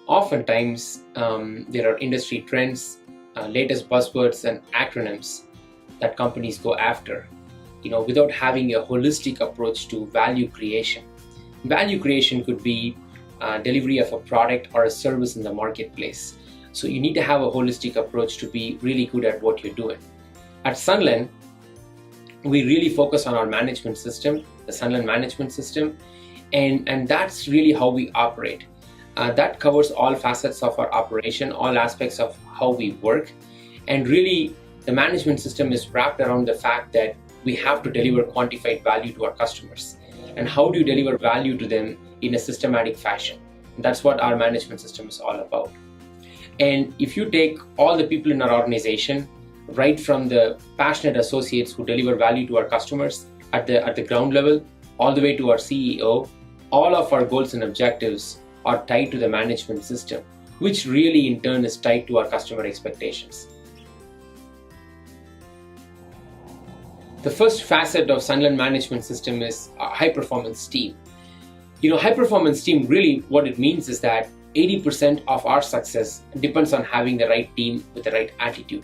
Oftentimes, there are industry trends, latest buzzwords and acronyms that companies go after, without having a holistic approach to value creation. Value creation could be delivery of a product or a service in the marketplace. So you need to have a holistic approach to be really good at what you're doing. At Sunland, we really focus on our management system, the Sunland Management System, and that's really how we operate. That covers all facets of our operation, all aspects of how we work, and really the management system is wrapped around the fact that we have to deliver quantified value to our customers. And how do you deliver value to them in a systematic fashion? That's what our management system is all about. And if you take all the people in our organization, right from the passionate associates who deliver value to our customers at the ground level, all the way to our CEO, all of our goals and objectives are tied to the management system, which really in turn is tied to our customer expectations. The first facet of Sunland Management System is a high-performance team. High-performance team, really what it means is that 80% of our success depends on having the right team with the right attitude.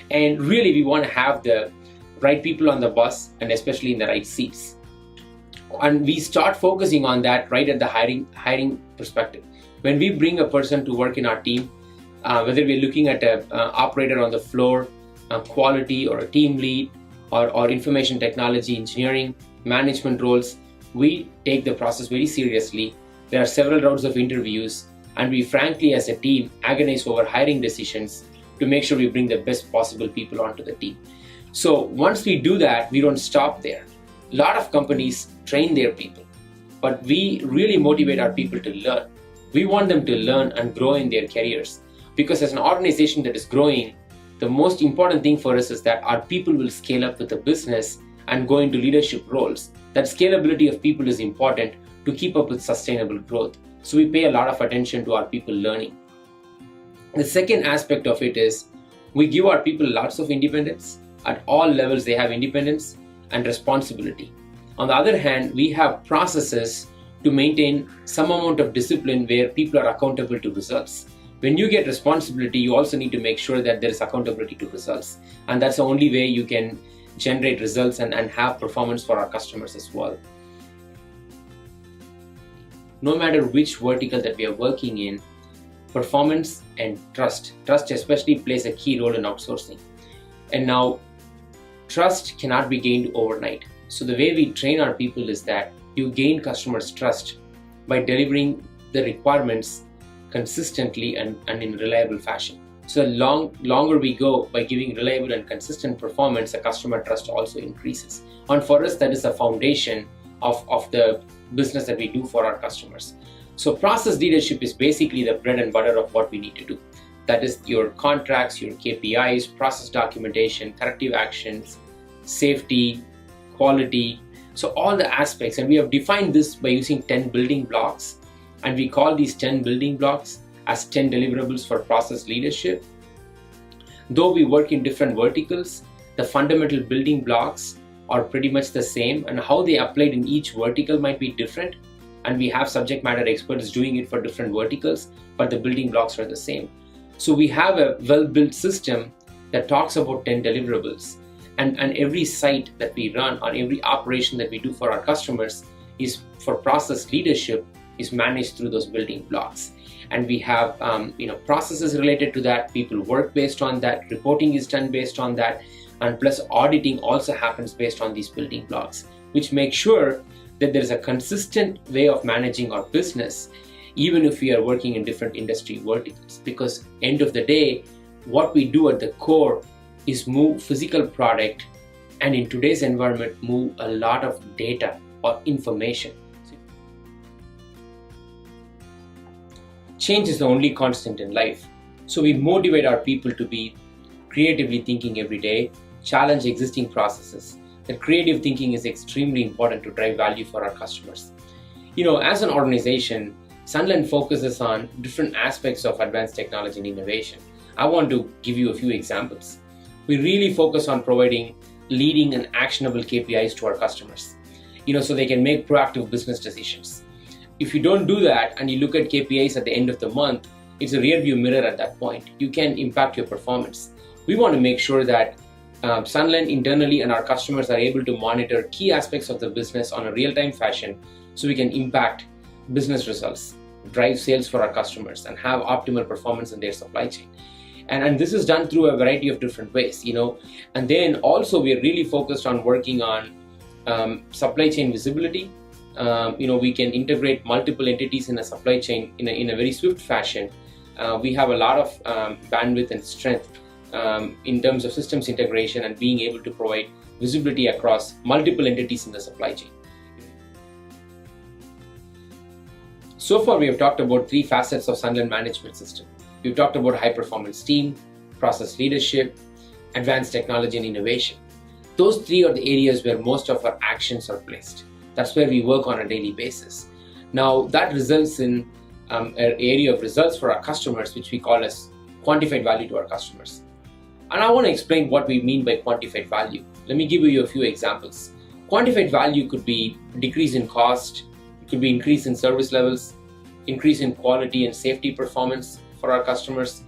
And really we want to have the right people on the bus and especially in the right seats. And we start focusing on that right at the hiring perspective. When we bring a person to work in our team, whether we're looking at an operator on the floor, quality, or a team lead, or information technology, engineering, management roles, we take the process very seriously. There are several rounds of interviews, and we frankly as a team agonize over hiring decisions to make sure we bring the best possible people onto the team. So once we do that, we don't stop there. A lot of companies train their people, but we really motivate our people to learn. We want them to learn and grow in their careers, because as an organization that is growing, the most important thing for us is that our people will scale up with the business and go into leadership roles. That scalability of people is important to keep up with sustainable growth. So we pay a lot of attention to our people learning. The second aspect of it is we give our people lots of independence. At all levels, they have independence and responsibility. On the other hand, we have processes to maintain some amount of discipline where people are accountable to results. When you get responsibility, you also need to make sure that there is accountability to results. And that's the only way you can generate results and have performance for our customers as well. No matter which vertical that we are working in, performance and trust especially plays a key role in outsourcing. And now, trust cannot be gained overnight. So the way we train our people is that you gain customers' trust by delivering the requirements consistently and in reliable fashion. So longer we go by giving reliable and consistent performance, the customer trust also increases. And for us, that is the foundation of the business that we do for our customers. So process leadership is basically the bread and butter of what we need to do. That is your contracts, your KPIs, process documentation, corrective actions, safety, quality. So all the aspects, and we have defined this by using 10 building blocks, and we call these 10 building blocks as 10 deliverables for process leadership. Though we work in different verticals, the fundamental building blocks are pretty much the same, and how they applied in each vertical might be different, and we have subject matter experts doing it for different verticals, but the building blocks are the same. So we have a well-built system that talks about 10 deliverables, and every site that we run, or every operation that we do for our customers is for process leadership is managed through those building blocks. And we have processes related to that, people work based on that, reporting is done based on that, and plus auditing also happens based on these building blocks, which make sure that there is a consistent way of managing our business, even if we are working in different industry verticals. Because end of the day, what we do at the core is move physical product, and in today's environment, move a lot of data or information. Change is the only constant in life. So we motivate our people to be creatively thinking every day, challenge existing processes. That creative thinking is extremely important to drive value for our customers. As an organization, Sunland focuses on different aspects of advanced technology and innovation. I want to give you a few examples. We really focus on providing leading and actionable KPIs to our customers, so they can make proactive business decisions. If you don't do that and you look at KPIs at the end of the month, it's a rear view mirror at that point. You can impact your performance. We want to make sure that Sunland internally and our customers are able to monitor key aspects of the business on a real-time fashion so we can impact business results, drive sales for our customers, and have optimal performance in their supply chain. And this is done through a variety of different ways, And then also we are really focused on working on supply chain visibility. We can integrate multiple entities in a supply chain in a very swift fashion. We have a lot of bandwidth and strength in terms of systems integration and being able to provide visibility across multiple entities in the supply chain. So far, we have talked about 3 facets of Sunland Management System. We've talked about high performance team, process leadership, advanced technology and innovation. Those 3 are the areas where most of our actions are placed. That's where we work on a daily basis. Now that results in an area of results for our customers, which we call as quantified value to our customers. And I want to explain what we mean by quantified value. Let me give you a few examples. Quantified value could be decrease in cost, it could be increase in service levels, increase in quality and safety performance for our customers,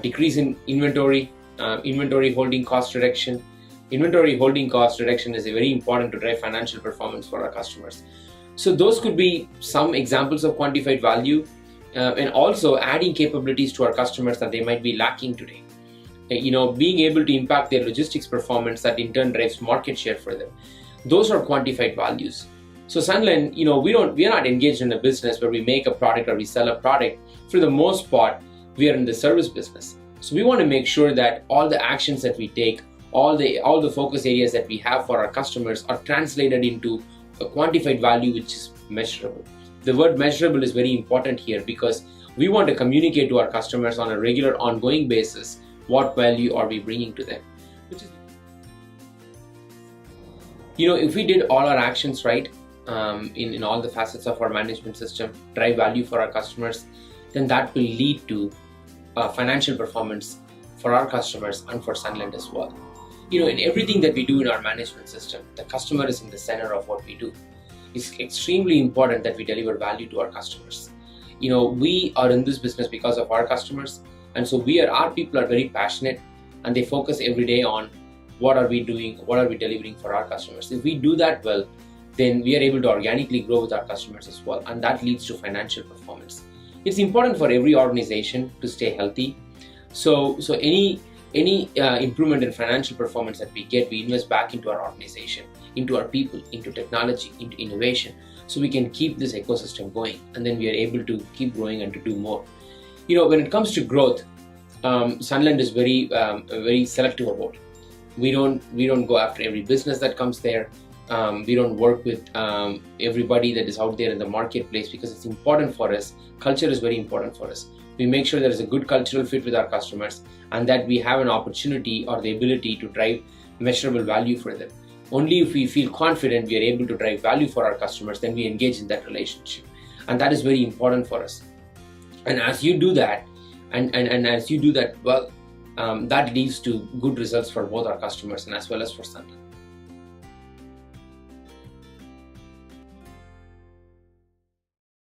decrease in inventory holding cost reduction. Inventory holding cost reduction is very important to drive financial performance for our customers. So those could be some examples of quantified value, and also adding capabilities to our customers that they might be lacking today. Being able to impact their logistics performance that in turn drives market share for them. Those are quantified values. So Sunland, we are not engaged in a business where we make a product or we sell a product. For the most part, we are in the service business. So we want to make sure that all the actions that we take, all the focus areas that we have for our customers are translated into a quantified value which is measurable. The word measurable is very important here because we want to communicate to our customers on a regular, ongoing basis what value are we bringing to them. If we did all our actions right in all the facets of our management system, drive value for our customers, then that will lead to financial performance for our customers and for Sunland as well. In everything that we do in our management system, the customer is in the center of what we do. It's extremely important that we deliver value to our customers. We are in this business because of our customers, and so our people are very passionate and they focus every day on what are we doing, what are we delivering for our customers. If we do that well, then we are able to organically grow with our customers as well, and that leads to financial performance. It's important for every organization to stay healthy. So any improvement in financial performance that we get, we invest back into our organization, into our people, into technology, into innovation, so we can keep this ecosystem going, and then we are able to keep growing and to do more. When it comes to growth, Sunland is very selective about it. We don't go after every business that comes there. We don't work with everybody that is out there in the marketplace because it's important for us. Culture is very important for us. We make sure there is a good cultural fit with our customers and that we have an opportunity or the ability to drive measurable value for them. Only if we feel confident we are able to drive value for our customers, then we engage in that relationship. And that is very important for us. And as you do that, and as you do that well, that leads to good results for both our customers and as well as for Sunland.